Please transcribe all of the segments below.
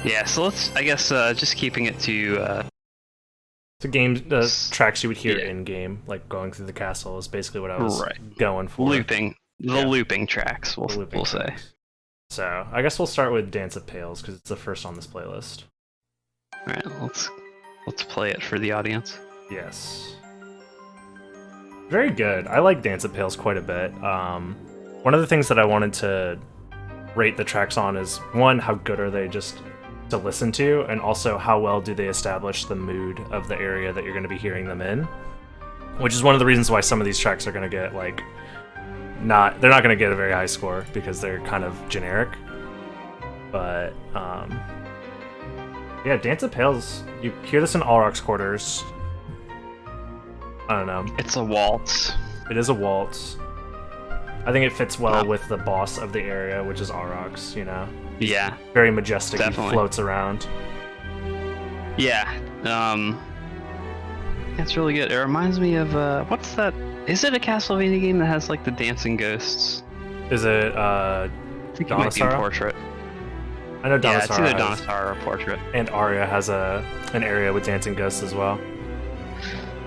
Yeah, so let's, I guess, just keeping it to, The game, the tracks you would hear yeah. in game, like going through the castle, is basically what I was Right. going for. Looping. The looping tracks, we'll say. Tracks. So, I guess we'll start with Dance of Pails, because it's the first on this playlist. Alright, let's play it for the audience. Yes. Very good. I like Dance of Pails quite a bit. One of the things that I wanted to rate the tracks on is, one, how good are they just to listen to, and also how well do they establish the mood of the area that you're going to be hearing them in. Which is one of the reasons why some of these tracks are going to get, like, they're not going to get a very high score, because they're kind of generic. But, yeah, Dance of Pails, you hear this in Allrock's quarters. I don't know. It's a waltz. It is a waltz. I think it fits well with the boss of the area, which is Aurochs, you know? Yeah. Very majestic, Definitely. He floats around. Yeah. It's really good. It reminds me of, what's that? Is it a Castlevania game that has, like, the dancing ghosts? Is it, I think it might be a Portrait. I know Donisara. Yeah, it's either Donisara or Portrait. And Aria has an area with dancing ghosts as well.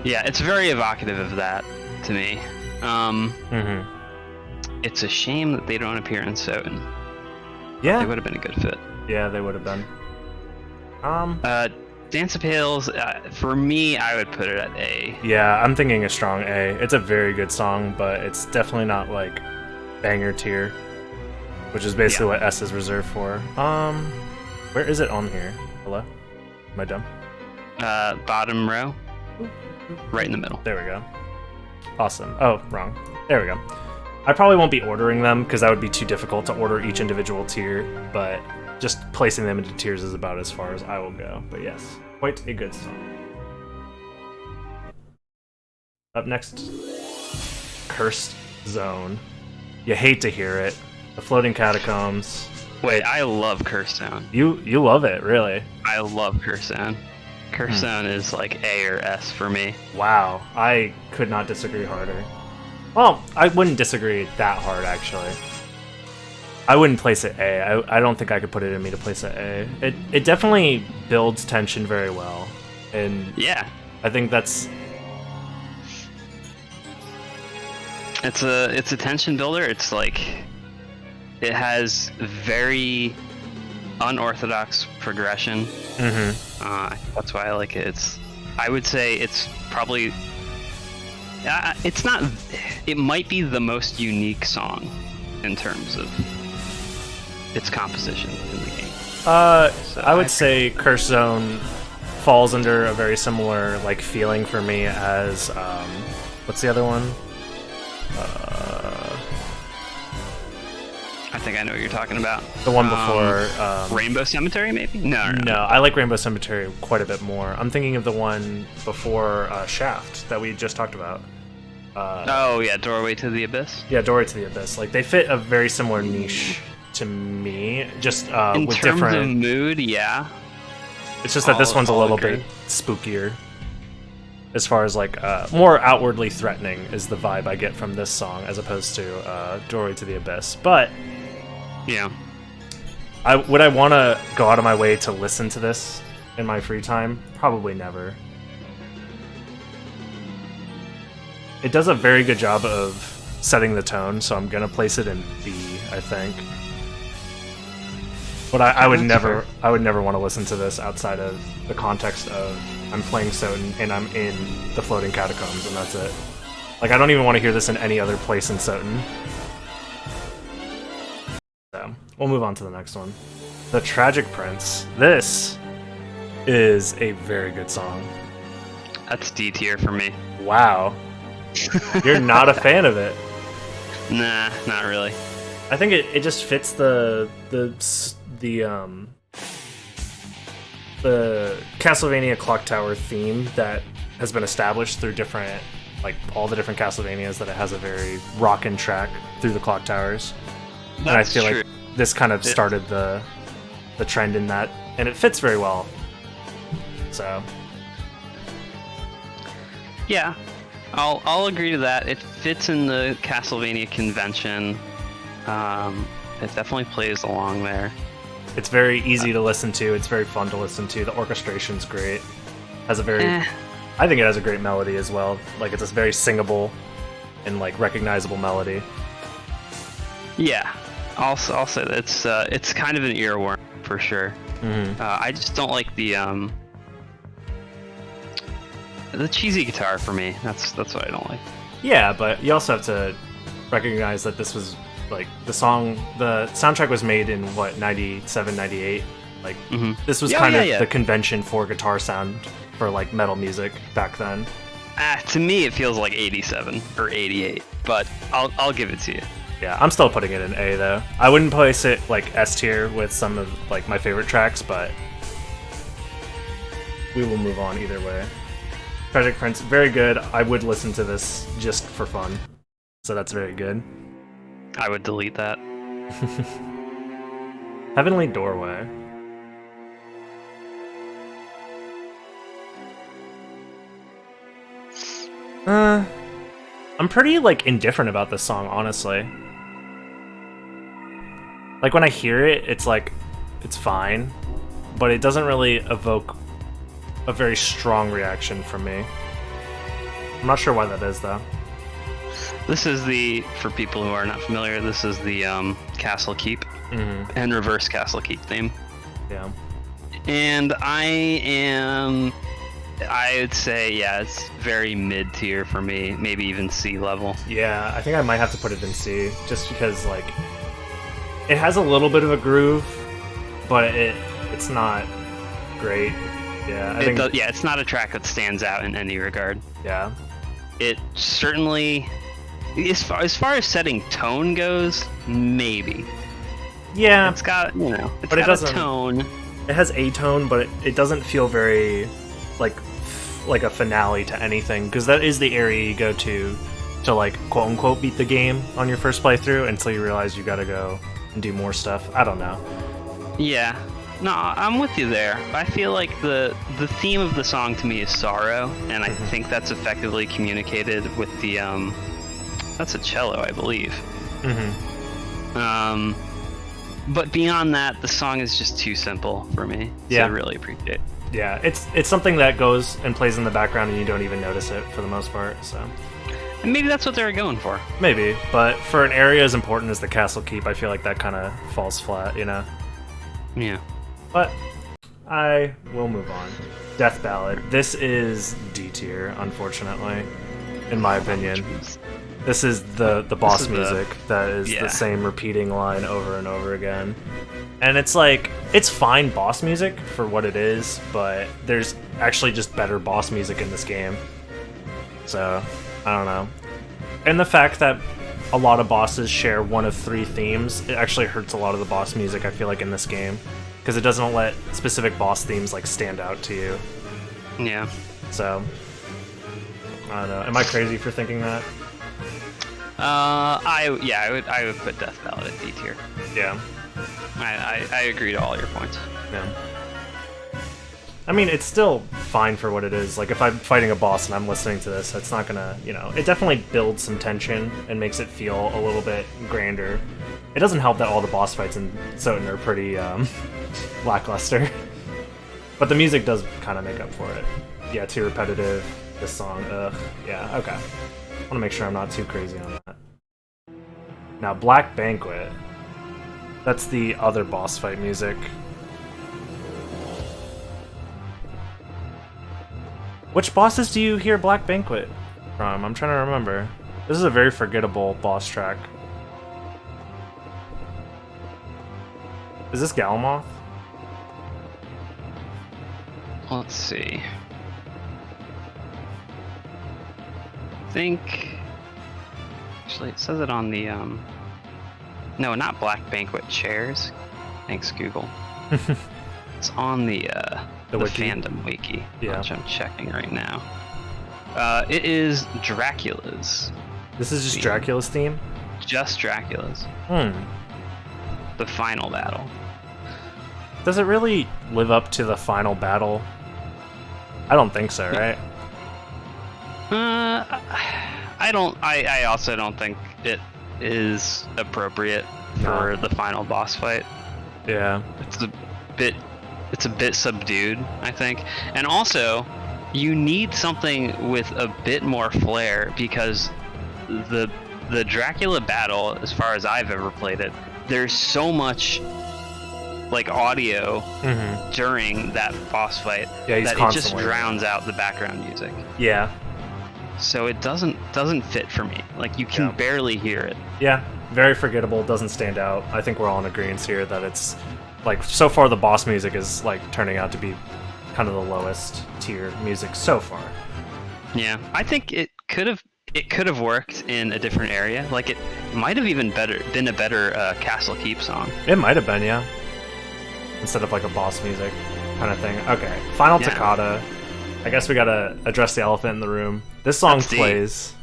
Yeah, it's very evocative of that to me. It's a shame that they don't appear in SotN. Yeah. They would have been a good fit. Yeah, they would have been. Dance of Pails, for me, I would put it at A. Yeah, I'm thinking a strong A. It's a very good song, but it's definitely not, like, banger tier, which is basically what S is reserved for. Where is it on here? Hello? Am I dumb? Bottom row. Right in the middle. There we go. Awesome. Oh, wrong. There we go. I probably won't be ordering them, because that would be too difficult to order each individual tier, but just placing them into tiers is about as far as I will go. But yes, quite a good song. Up next, Cursed Zone. You hate to hear it. The Floating Catacombs. Wait, I love Curse Zone. You love it, really? I love Curse Zone. Curse Zone is like A or S for me. Wow, I could not disagree harder. Well, I wouldn't disagree that hard, actually. I wouldn't place it A. I don't think I could put it in me to place it A. It definitely builds tension very well, and yeah, I think that's... It's a tension builder. It's like, it has very unorthodox progression. That's why I like it. I would say it's probably, it's not, it might be the most unique song in terms of its composition in the game. So I would say Curse Zone falls under a very similar, like, feeling for me as, what's the other one? I think I know what you're talking about. The one before... Rainbow Cemetery, maybe? No, I like Rainbow Cemetery quite a bit more. I'm thinking of the one before Shaft that we just talked about. Oh, yeah, Doorway to the Abyss? Yeah, Doorway to the Abyss. Like, they fit a very similar niche to me, just in with terms different... of mood, yeah. It's just that this one's a little bit spookier. As far as, like, more outwardly threatening is the vibe I get from this song, as opposed to Doorway to the Abyss. But... yeah. Would I want to go out of my way to listen to this in my free time? Probably never. It does a very good job of setting the tone, so I'm gonna place it in B, I think. But I would never want to listen to this outside of the context of I'm playing SotN and I'm in the Floating Catacombs, and that's it. Like, I don't even want to hear this in any other place in SotN. So, we'll move on to the next one. The Tragic Prince. This is a very good song. That's D tier for me. Wow. You're not a fan of it. Nah, not really. I think it just fits the Castlevania Clock Tower theme that has been established through different, like, all the different Castlevanias, that it has a very rockin' track through the Clock Towers. And I feel like this kind of started the trend in that, and it fits very well. So, yeah, I'll agree to that. It fits in the Castlevania convention. It definitely plays along there. It's very easy to listen to. It's very fun to listen to. The orchestration's great. Has a very, I think it has a great melody as well. Like it's a very singable and like recognizable melody. Yeah, I'll say that it's kind of an earworm for sure. I just don't like the cheesy guitar for me. That's what I don't like. Yeah, but you also have to recognize that this was like the soundtrack was made in what 97, 98. Like this was kind of the convention for guitar sound for like metal music back then. To me, it feels like 87 or 88, but I'll give it to you. Yeah, I'm still putting it in A though. I wouldn't place it like S tier with some of like my favorite tracks, but we will move on either way. Tragic Prince, very good. I would listen to this just for fun, so that's very good. I would delete that. Heavenly Doorway. I'm pretty like indifferent about this song, honestly. Like when I hear it, it's like it's fine, but it doesn't really evoke a very strong reaction from me. I'm not sure why that is though. This is for people who are not familiar, this is the Castle Keep and reverse Castle Keep theme. Yeah. And I would say, yeah, it's very mid-tier for me, maybe even C level. Yeah, I think I might have to put it in C, just because, like, it has a little bit of a groove, but it's not great. Yeah, it's not a track that stands out in any regard. Yeah. It certainly, as far as setting tone goes, maybe. Yeah. It's got, it's but got it doesn't, a tone. It has a tone, but it doesn't feel very like a finale to anything, because that is the area you go to like quote unquote beat the game on your first playthrough until you realize you gotta go and do more stuff. I don't know. Yeah. No, I'm with you there. I feel like the theme of the song to me is sorrow, and I think that's effectively communicated with the that's a cello, I believe. But beyond that, the song is just too simple for me to really appreciate. Yeah, it's something that goes and plays in the background and you don't even notice it for the most part, so. And maybe that's what they were going for. Maybe, but for an area as important as the Castle Keep, I feel like that kind of falls flat, Yeah. But I will move on. Death Ballad. This is D tier, unfortunately, in my opinion. This is the boss music that is the same repeating line over and over again. And it's like, it's fine boss music for what it is, but there's actually just better boss music in this game. So, I don't know. And the fact that a lot of bosses share one of 3 themes, it actually hurts a lot of the boss music, I feel like, in this game. Because it doesn't let specific boss themes like stand out to you. Yeah. So, I don't know. Am I crazy for thinking that? I would put Death Ballad at D tier. Yeah. I agree to all your points. Yeah. I mean, it's still fine for what it is. Like, if I'm fighting a boss and I'm listening to this, it's not gonna, it definitely builds some tension and makes it feel a little bit grander. It doesn't help that all the boss fights in SotN are pretty, lackluster. But the music does kind of make up for it. Yeah, too repetitive. This song, ugh. Yeah, okay. I want to make sure I'm not too crazy on that. Now, Black Banquet. That's the other boss fight music. Which bosses do you hear Black Banquet from? I'm trying to remember. This is a very forgettable boss track. Is this Galamoth? Let's see. I think... Actually, it says it on the, No, not Black Banquet Chairs. Thanks, Google. It's on the wiki? fandom wiki, yeah. which I'm checking right now. It is Dracula's. This is just Dracula's theme? Just Dracula's. The final battle. Does it really live up to the final battle? I don't think so, right? I also don't think it is appropriate for the final boss fight. Yeah. bit it's a bit subdued, I think. And also, you need something with a bit more flair, because the Dracula battle, as far as I've ever played it, there's so much like audio during that boss fight that it just drowns out the background music. Yeah. So it doesn't fit for me. Like, you can barely hear it. Yeah, very forgettable, doesn't stand out. I think we're all in agreement here that it's like, so far the boss music is like turning out to be kind of the lowest tier music so far. Yeah, I think it could have worked in a different area. Like, it might have even been a better Castle Keep song. It might have been, yeah. Instead of like a boss music kind of thing. Okay, Final Toccata. I guess we gotta address the elephant in the room. This song plays.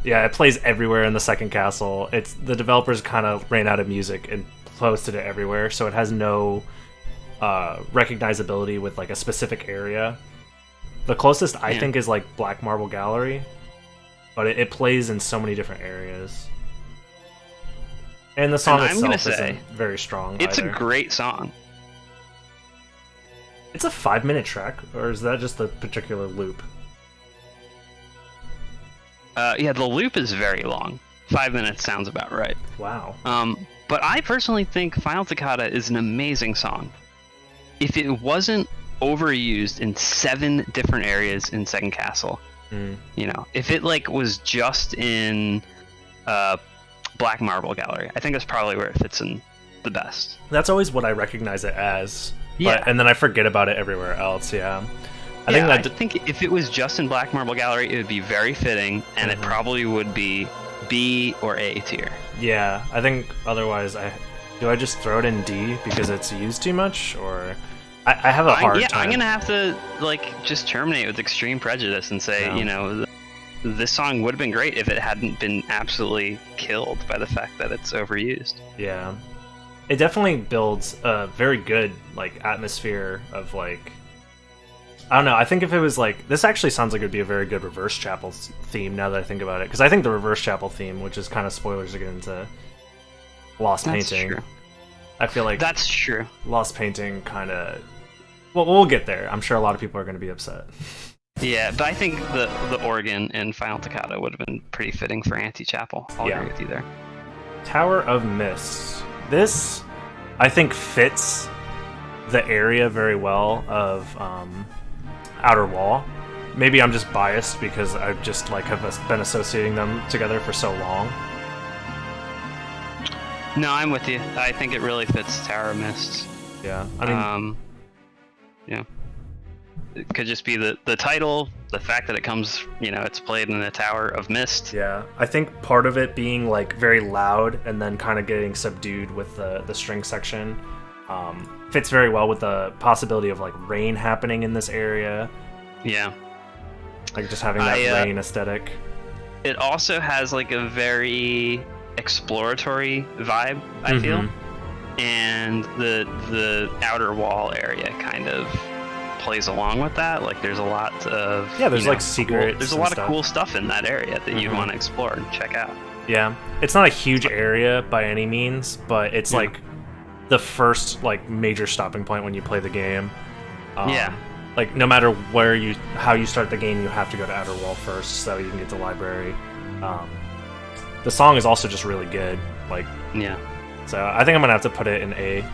Yeah, it plays everywhere in the second castle. It's the developers kind of ran out of music and posted it everywhere, so it has no recognizability with like a specific area. The closest I think is like Black Marble Gallery, but it plays in so many different areas. And the song itself isn't very strong. It's either. A great song. It's a 5-minute track, or is that just the particular loop? Yeah, the loop is very long. 5 minutes sounds about right. Wow. But I personally think Final Toccata is an amazing song. If it wasn't overused in 7 different areas in Second Castle, you know, if it like was just in Black Marble Gallery, I think that's probably where it fits in the best. That's always what I recognize it as. Yeah. And then I forget about it everywhere else, yeah. I think if it was just in Black Marble Gallery, it would be very fitting, and it probably would be B or A tier. Yeah, I think otherwise, do I just throw it in D because it's used too much, or I have a hard time. I'm gonna have to like just terminate with extreme prejudice and say, you know, this song would have been great if it hadn't been absolutely killed by the fact that it's overused. Yeah. It definitely builds a very good like atmosphere of like, I don't know, I think if it was like, this actually sounds like it would be a very good Reverse Chapel theme now that I think about it, because I think the Reverse Chapel theme, which is kind of spoilers again into Lost Painting. True. I feel like that's true. Lost Painting kind of, well, we'll get there. I'm sure a lot of people are going to be upset. Yeah, but I think the organ in Final Toccata would have been pretty fitting for Anti-Chapel. I'll agree with you there. Tower of Mist. This, I think, fits the area very well of Outer Wall. Maybe I'm just biased because I just like have been associating them together for so long. No, I'm with you. I think it really fits Tower of Mist. Yeah, I mean, yeah, it could just be the title, the fact that it comes, you know, it's played in the Tower of Mist. Yeah, I think part of it being like very loud and then kind of getting subdued with the string section fits very well with the possibility of like rain happening in this area. Yeah, like just having that rain aesthetic. It also has like a very exploratory vibe, I feel, and the Outer Wall area kind of plays along with that. Like, there's a lot of there's like secrets. There's a lot of cool stuff in that area that you'd want to explore and check out. Yeah, it's not a huge area by any means, but it's like the first like major stopping point when you play the game. Like, no matter how you start the game, you have to go to Outer Wall first so you can get to library. The song is also just really good. Like, so I think I'm gonna have to put it in A.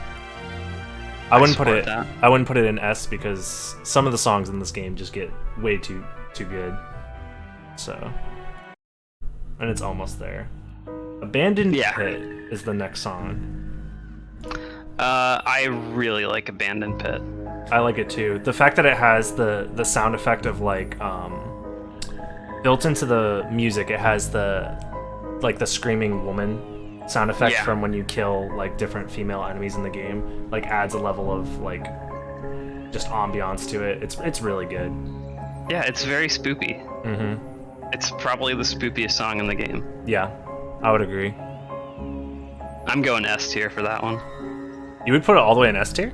I wouldn't put it in S because some of the songs in this game just get way too good. So, and it's almost there. Abandoned Pit is the next song. I really like Abandoned Pit. I like it too. The fact that it has the sound effect of like built into the music, it has the screaming woman sound effect from when you kill like different female enemies in the game. Like, adds a level of like just ambiance to it. It's really good. Yeah, it's very spoopy. It's probably the spoopiest song in the game. Yeah, I would agree. I'm going S tier for that one. You would put it all the way in S tier?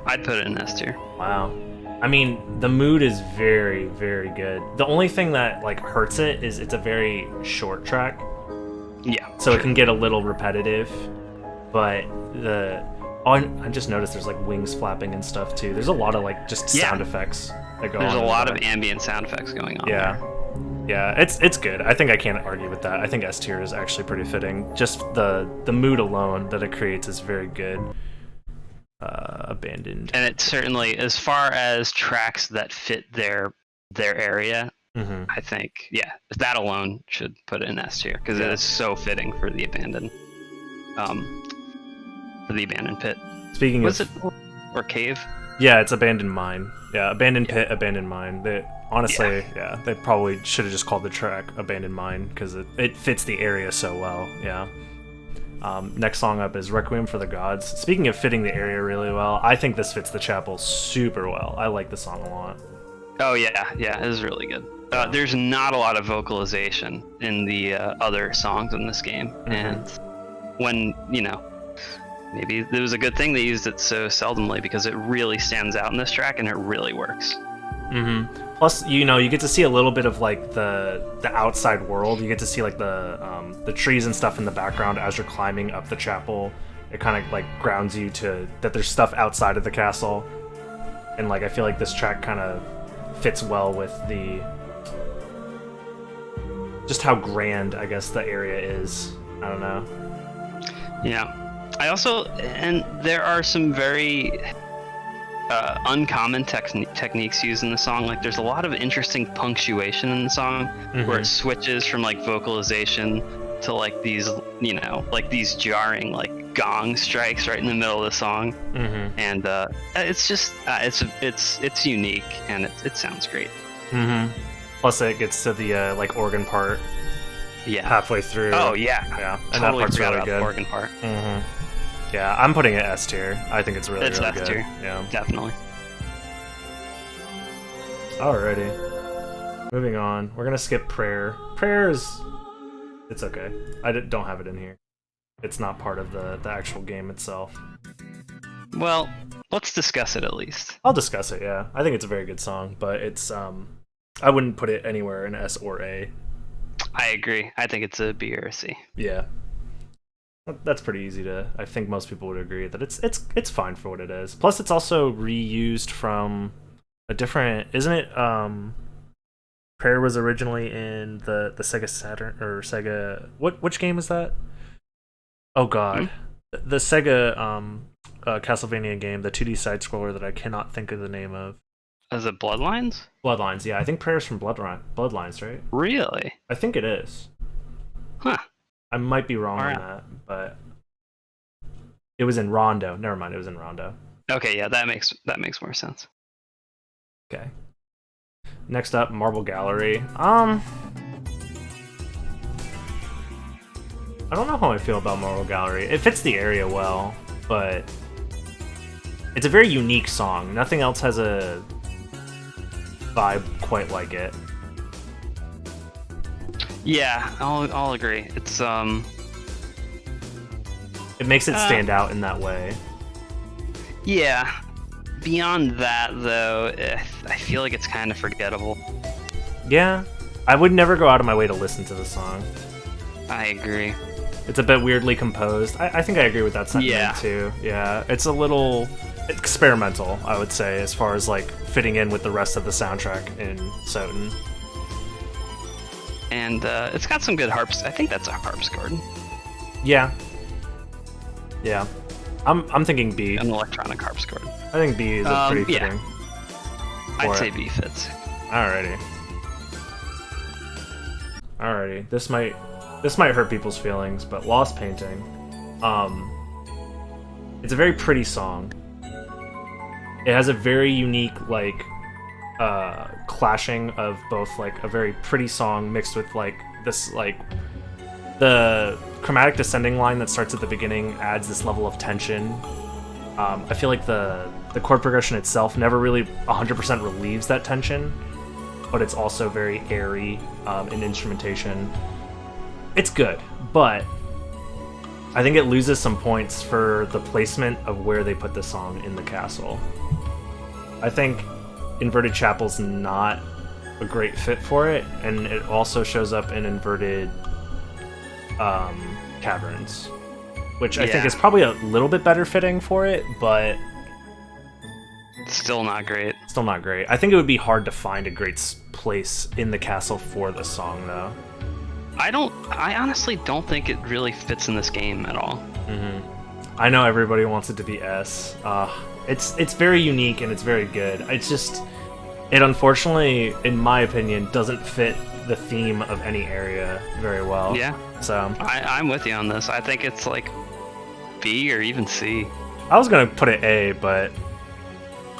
I'd put it in S tier. Wow. I mean, the mood is very, very good. The only thing that like hurts it is it's a very short track. Yeah. So it can get a little repetitive, but Oh, I just noticed there's like wings flapping and stuff too. There's a lot of like just sound effects that go on. There's a lot of ambient sound effects going on. Yeah. There. Yeah, it's good. I think I can't argue with that. I think S tier is actually pretty fitting. Just the mood alone that it creates is very good. Abandoned. And it certainly, as far as tracks that fit their area, I think, that alone should put it in S tier because it is so fitting for the abandoned pit. Speaking Was of, it or cave? Yeah, it's abandoned mine. Yeah, abandoned pit, abandoned mine. They honestly, they probably should have just called the track abandoned mine because it fits the area so well. Yeah. Next song up is Requiem for the Gods. Speaking of fitting the area really well, I think this fits the chapel super well. I like the song a lot. Oh yeah, it is really good. There's not a lot of vocalization in the other songs in this game, and when maybe it was a good thing they used it so seldomly because it really stands out in this track and it really works. Plus, you get to see a little bit of like the outside world. You get to see like the trees and stuff in the background as you're climbing up the chapel. It kind of like grounds you to that there's stuff outside of the castle, and like I feel like this track kind of fits well with the just how grand I guess the area is. I don't know. Yeah. I also, and there are some very uncommon techniques used in the song. Like there's a lot of interesting punctuation in the song where it switches from like vocalization to like these, like these jarring like gong strikes right in the middle of the song. And it's just, it's unique and it sounds great. Plus it gets to the like organ part halfway through. Oh yeah. Yeah. And totally that part's forgot really about good. The organ part. Yeah, I'm putting it S tier. I think it's really, it's really S good. tier. Yeah, definitely. Alrighty, moving on. We're gonna skip prayer. Prayer is, it's okay. I don't have it in here. It's not part of the actual game itself. Well, let's discuss it at least. I'll discuss it. Yeah, I think it's a very good song, but it's I wouldn't put it anywhere in S or A. I agree. I think it's a B or a C. Yeah. That's pretty easy to. I think most people would agree that it's fine for what it is. Plus, it's also reused from a different. Isn't it? Prayer was originally in the Sega Saturn or Sega. Which game is that? Oh God, the Sega Castlevania game, the 2D side scroller that I cannot think of the name of. Is it Bloodlines? Bloodlines, yeah. I think Prayer's from Bloodlines, right? Really? I think it is. Huh. I might be wrong on that, but it was in Rondo. Never mind, it was in Rondo. Okay, yeah, that makes more sense. Okay. Next up, Marble Gallery. I don't know how I feel about Marble Gallery. It fits the area well, but it's a very unique song. Nothing else has a vibe quite like it. Yeah, I'll agree. It's it makes it stand out in that way. Yeah. Beyond that, though, I feel like it's kind of forgettable. Yeah, I would never go out of my way to listen to the song. I agree. It's a bit weirdly composed. I think I agree with that sentiment too. Yeah, it's a little experimental, I would say, as far as like fitting in with the rest of the soundtrack in SotN. And it's got some good harps. I think that's a harpsichord. Yeah. Yeah. I'm thinking B. An electronic harpsichord. I think B is a pretty fitting. I'd say B fits. Alrighty. Alrighty. This might hurt people's feelings, but Lost Painting. It's a very pretty song. It has a very unique like clashing of both like a very pretty song mixed with like this like the chromatic descending line that starts at the beginning adds this level of tension. I feel like the chord progression itself never really 100% relieves that tension, but it's also very airy in instrumentation. It's good, but I think it loses some points for the placement of where they put the song in the castle. I think Inverted Chapel's not a great fit for it, and it also shows up in Inverted Caverns. which I think is probably a little bit better fitting for it, but still not great. Still not great. I think it would be hard to find a great place in the castle for this song, though. I honestly don't think it really fits in this game at all. I know everybody wants it to be S. It's very unique and it's very good. It's just, it unfortunately, in my opinion, doesn't fit the theme of any area very well. Yeah. So I'm with you on this. I think it's like B or even C. I was gonna put it A, but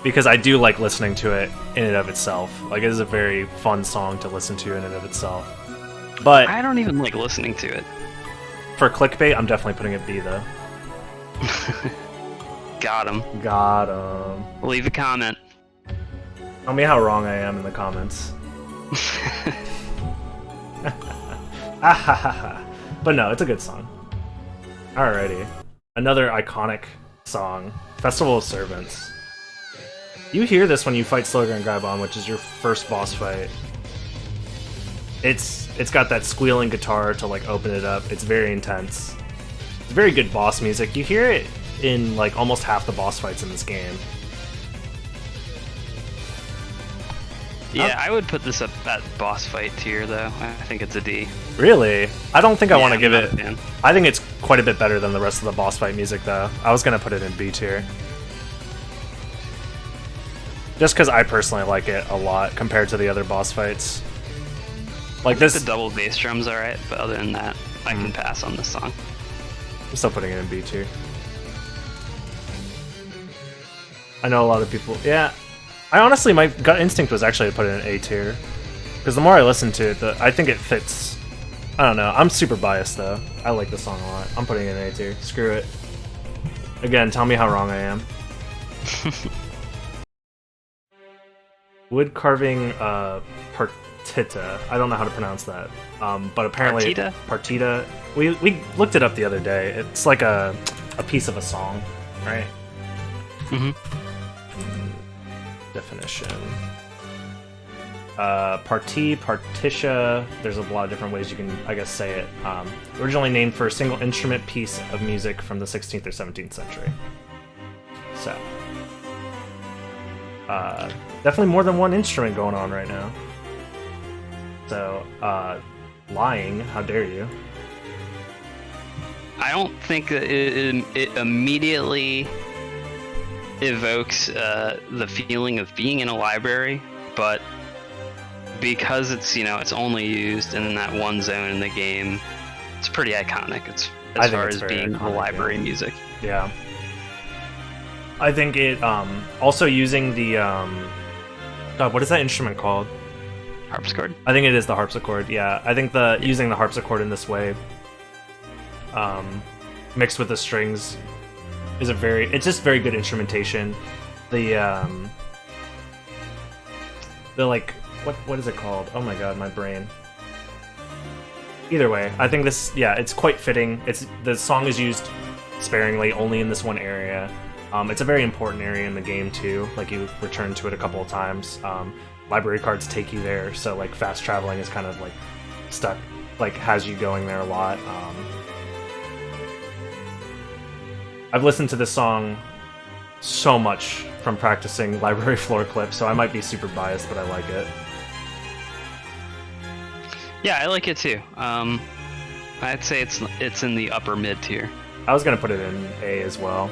because I do like listening to it in and of itself. Like, it is a very fun song to listen to in and of itself. But I don't even like listening to it. For clickbait, I'm definitely putting it B, though. Got him. Got him. Leave a comment. Tell me how wrong I am in the comments. But no, it's a good song. Alrighty. Another iconic song. Festival of Servants. You hear this when you fight Slogan Gaibon, which is your first boss fight. It's got that squealing guitar to like open it up. It's very intense. It's very good boss music. You hear it in like almost half the boss fights in this game. Yeah, I would put this up at boss fight tier though. I think it's a D. Really? I don't think I want to give it. Fan. I think it's quite a bit better than the rest of the boss fight music though. I was gonna put it in B tier. Just because I personally like it a lot compared to the other boss fights. Like this, the double bass drum's alright, but other than that, I can pass on this song. I'm still putting it in B tier. I know a lot of people. Yeah, I honestly, my gut instinct was actually to put it in A tier, because the more I listen to it, I think it fits. I don't know. I'm super biased though. I like the song a lot. I'm putting it in A tier. Screw it. Again, tell me how wrong I am. Wood carving Partitia. I don't know how to pronounce that. But apparently Partita. We looked it up the other day. It's like a piece of a song, right? Definition. Partitia. There's a lot of different ways you can, I guess, say it. Originally named for a single instrument piece of music from the 16th or 17th century. So. Definitely more than one instrument going on right now. So, lying, how dare you? I don't think that it immediately evokes the feeling of being in a library, but because it's, it's only used in that one zone in the game, it's pretty iconic. It's as far as being iconic, library music. Yeah. I think it, also using the, God, what is that instrument called? Harpsichord? I think it is the harpsichord, yeah. I think using the harpsichord in this way, mixed with the strings, is it's just very good instrumentation. The like, what is it called? Oh my god, my brain. Either way, I think this, it's quite fitting. The song is used sparingly, only in this one area. It's a very important area in the game too. Like, you return to it a couple of times. Library cards take you there, so like fast traveling is kind of like stuck, like has you going there a lot. I've listened to this song so much from practicing library floor clips, so I might be super biased, but I like it. Yeah, I like it too. I'd say it's in the upper mid tier. I was gonna put it in A as well.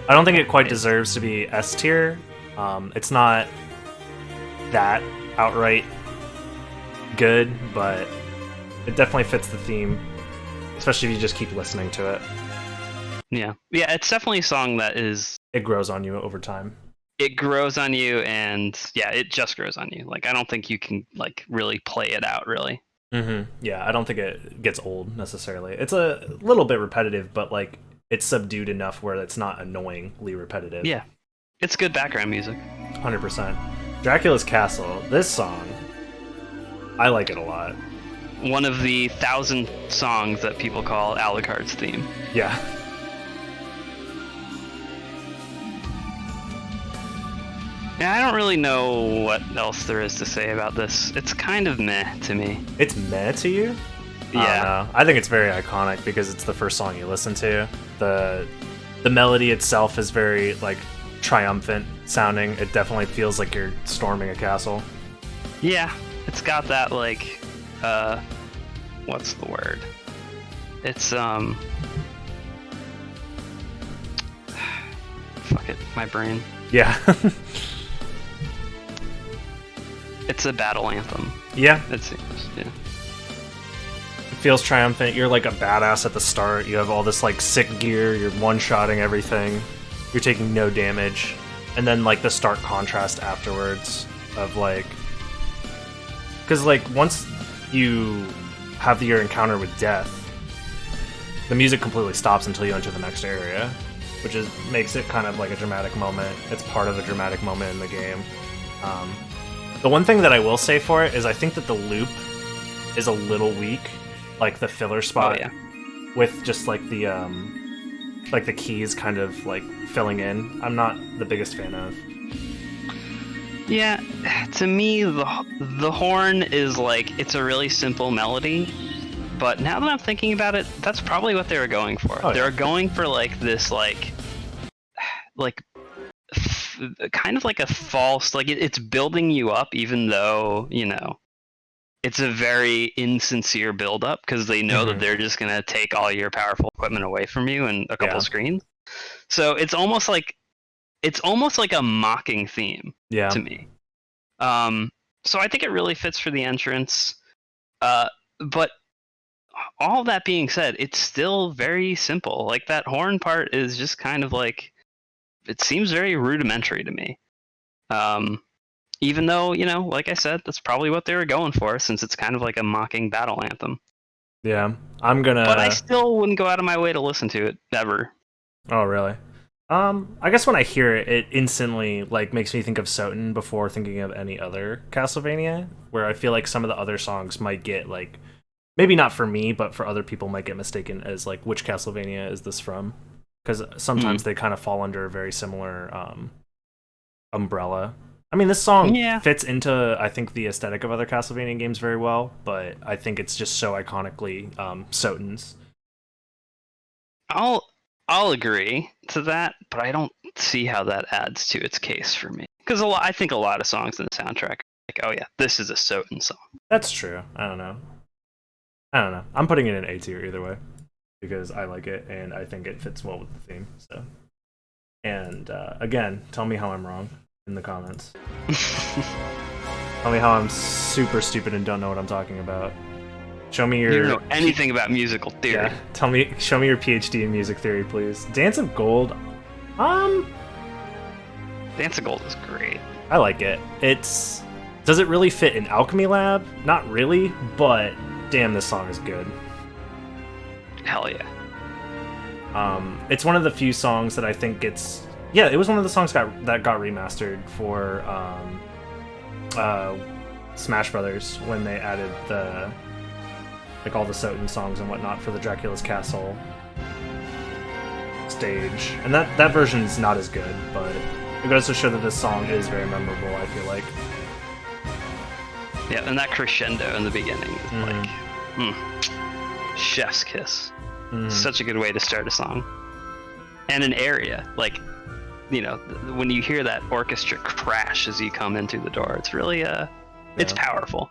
I don't think it quite deserves to be S tier. It's not that outright good, but it definitely fits the theme, especially if you just keep listening to it. Yeah, it's definitely a song that it grows on you over time. It grows on you, and it just grows on you. Like, I don't think you can like really play it out, really. Yeah, I don't think it gets old necessarily. It's a little bit repetitive, but like, it's subdued enough where it's not annoyingly repetitive. Yeah, it's good background music. 100%. Draculas Castle. This song, I like it a lot. One of the 1,000 songs that people call Alucard's theme. Yeah. Yeah, I don't really know what else there is to say about this. It's kind of meh to me. It's meh to you? I don't know. I think it's very iconic because it's the first song you listen to. The melody itself is very like triumphant sounding. It definitely feels like you're storming a castle. Yeah, it's got that like, what's the word? It's fuck it, my brain. Yeah. It's a battle anthem. Yeah. It seems, yeah. It feels triumphant. You're like a badass at the start. You have all this like sick gear. You're one-shotting everything. You're taking no damage. And then like the stark contrast afterwards of like... Because like once you have your encounter with death, the music completely stops until you enter the next area, which makes it kind of like a dramatic moment. It's part of a dramatic moment in the game. The one thing that I will say for it is I think that the loop is a little weak, like the filler spot, with just like the keys kind of like filling in. I'm not the biggest fan of. Yeah, to me the horn is like, it's a really simple melody, but now that I'm thinking about it, that's probably what they were going for. They were going for like this like kind of like a false, like it's building you up, even though, you know, it's a very insincere build up because they know that they're just gonna take all your powerful equipment away from you in a couple screens. So it's almost like a mocking theme to me. So I think it really fits for the entrance. But all that being said, it's still very simple. Like that horn part is just kind of like, it seems very rudimentary to me. Even though, you know, like I said, that's probably what they were going for, since it's kind of like a mocking battle anthem. Yeah, I'm gonna... But I still wouldn't go out of my way to listen to it, ever. Oh, really? I guess when I hear it, it instantly like makes me think of SotN before thinking of any other Castlevania, where I feel like some of the other songs might get like, maybe not for me, but for other people might get mistaken as like, which Castlevania is this from? Because sometimes they kind of fall under a very similar umbrella. I mean, this song fits into, I think, the aesthetic of other Castlevania games very well, but I think it's just so iconically SotN's. I'll agree to that, but I don't see how that adds to its case for me. Because I think a lot of songs in the soundtrack are like, oh yeah, this is a SotN song. That's true. I don't know. I'm putting it in A tier either way, because I like it, and I think it fits well with the theme. So, and again, tell me how I'm wrong in the comments. Tell me how I'm super stupid and don't know what I'm talking about. Show me your... You don't know anything about musical theory. Yeah, show me your PhD in music theory, please. Dance of Gold, Dance of Gold is great. I like it. Does it really fit in Alchemy Lab? Not really, but damn, this song is good. Hell yeah. It's one of the few songs that I think gets... Yeah, it was one of the songs that got remastered for Smash Brothers when they added the... like all the SotN songs and whatnot for the Draculas Castle stage. And that version's not as good, but it goes to show that this song is very memorable, I feel like. Yeah, and that crescendo in the beginning is like, chef's kiss. Such a good way to start a song. And an area, like, you know, when you hear that orchestra crash as you come in through the door, it's really, it's powerful.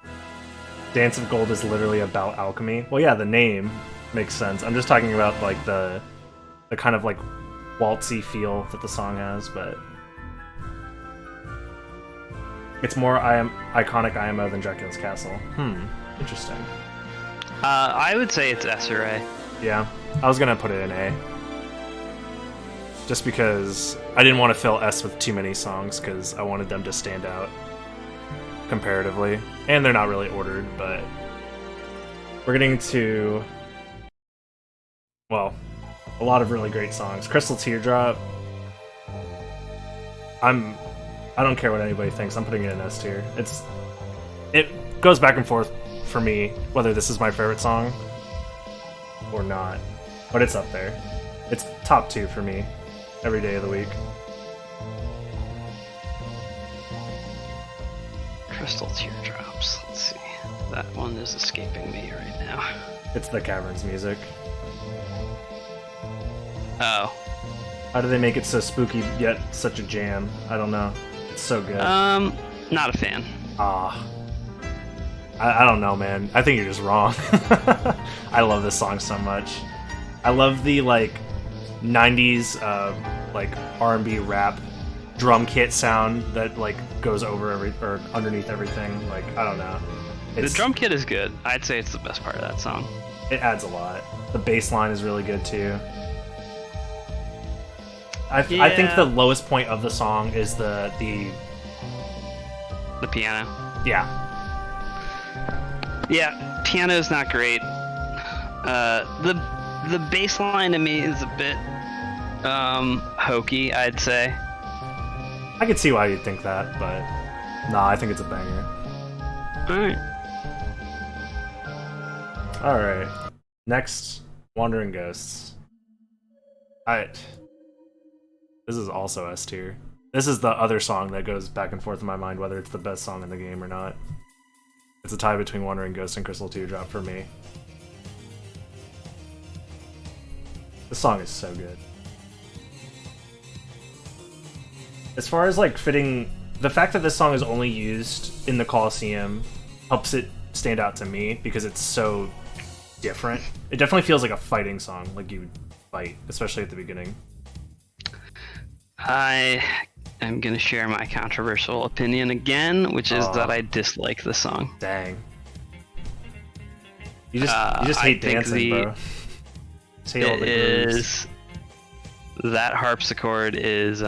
Dance of Gold is literally about alchemy. Well, yeah, the name makes sense. I'm just talking about like the kind of like waltzy feel that the song has, but it's more iconic IMO than Dracula's Castle. Interesting. I would say it's S or A. Yeah, I was gonna put it in A, just because I didn't want to fill S with too many songs because I wanted them to stand out comparatively, and they're not really ordered, but we're getting to, well, a lot of really great songs. Crystal Teardrop, I don't care what anybody thinks, I'm putting it in S tier. It goes back and forth for me whether this is my favorite song or not, but it's up there. It's top 2 for me every day of the week. Crystal Teardrops. Let's see. That one is escaping me right now. It's the Caverns music. Oh. How do they make it so spooky yet such a jam? I don't know. It's so good. Not a fan. Ah. I don't know, man. I think you're just wrong. I love this song so much. I love the, like, 90s, like, R&B rap drum kit sound that, like, goes over or underneath everything. Like, I don't know. The drum kit is good. I'd say it's the best part of that song. It adds a lot. The bass line is really good, too. I think the lowest point of the song is the piano. Yeah. Yeah, piano's not great. The bass line to me is a bit hokey, I'd say. I could see why you'd think that, but nah, I think it's a banger. Alright. Next, Wandering Ghosts. This is also S tier. This is the other song that goes back and forth in my mind whether it's the best song in the game or not. It's a tie between Wandering Ghosts and Crystal Teardrop for me. This song is so good. As far as like fitting, the fact that this song is only used in the Coliseum helps it stand out to me because it's so different. It definitely feels like a fighting song, like you would fight, especially at the beginning. I am gonna share my controversial opinion again, which is that I dislike the song. Dang. You just hate dancing, bro. Just hate all the grooves. That harpsichord is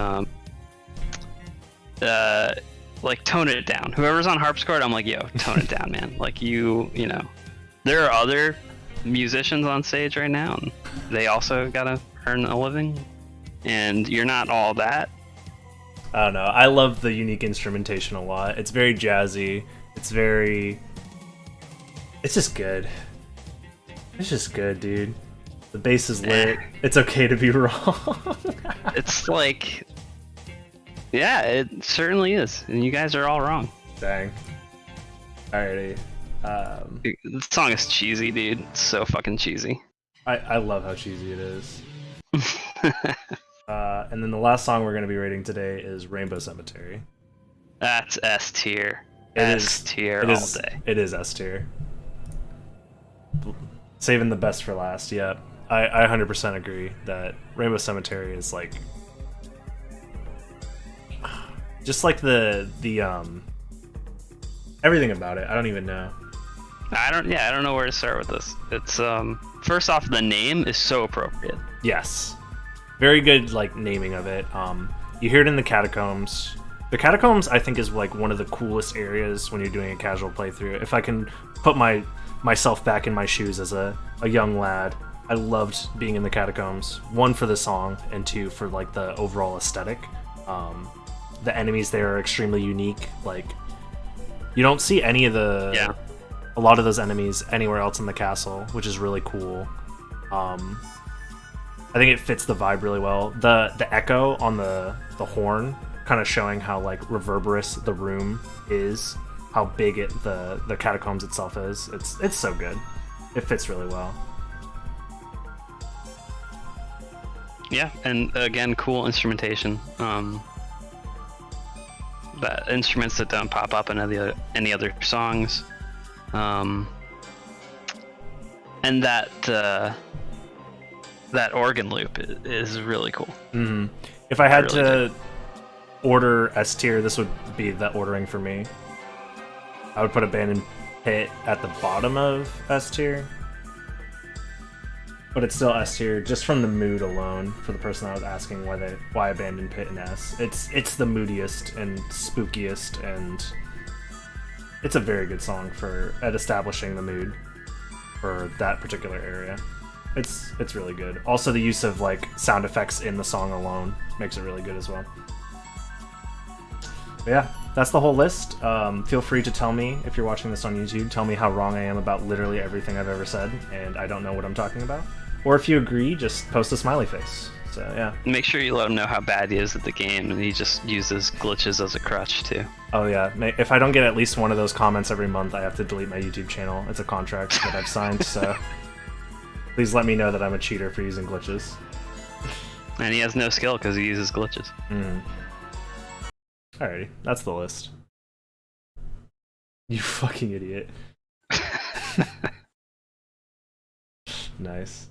like tone it down. Whoever's on harpsichord, I'm like, yo, tone it down, man. Like you know, there are other musicians on stage right now, and they also gotta earn a living, and you're not all that. I don't know. I love the unique instrumentation a lot. It's very jazzy. It's just good. It's just good, dude. The bass is lit. It's okay to be wrong. It's like, yeah, it certainly is, and you guys are all wrong. Dang. Alrighty. The song is cheesy, dude. It's so fucking cheesy. I love how cheesy it is. And then the last song we're going to be rating today is Rainbow Cemetery. That's S tier. S tier all day. It is S tier. Saving the best for last, yeah. I 100% agree that Rainbow Cemetery is like... just like the everything about it. I don't even know. I don't know where to start with this. It's first off, the name is so appropriate. Yes. Very good, like, naming of it. You hear it in the Catacombs. The Catacombs, I think, is like one of the coolest areas when you're doing a casual playthrough. If I can put myself back in my shoes as a young lad, I loved being in the Catacombs. One, for the song, and two, for like the overall aesthetic. The enemies there are extremely unique. Like, you don't see any of a lot of those enemies anywhere else in the castle, which is really cool. I think it fits the vibe really well. The echo on the horn, kind of showing how like reverberous the room is, how big the catacombs itself is. It's so good. It fits really well. Yeah, and again, cool instrumentation. That instruments that don't pop up in any other songs. And that organ loop is really cool. Mm-hmm. If I had to order S tier, this would be the ordering for me. I would put Abandoned Pit at the bottom of S tier, but it's still S tier just from the mood alone. For the person I was asking why Abandoned Pit in S, it's the moodiest and spookiest, and it's a very good song at establishing the mood for that particular area. It's really good. Also, the use of like sound effects in the song alone makes it really good as well. But yeah, that's the whole list. Feel free to tell me, if you're watching this on YouTube, tell me how wrong I am about literally everything I've ever said, and I don't know what I'm talking about. Or if you agree, just post a smiley face. So yeah. Make sure you let him know how bad he is at the game, and he just uses glitches as a crutch too. Oh yeah, if I don't get at least one of those comments every month, I have to delete my YouTube channel. It's a contract that I've signed, so Please let me know that I'm a cheater for using glitches. And he has no skill because he uses glitches. Alrighty, that's the list. You fucking idiot. Nice.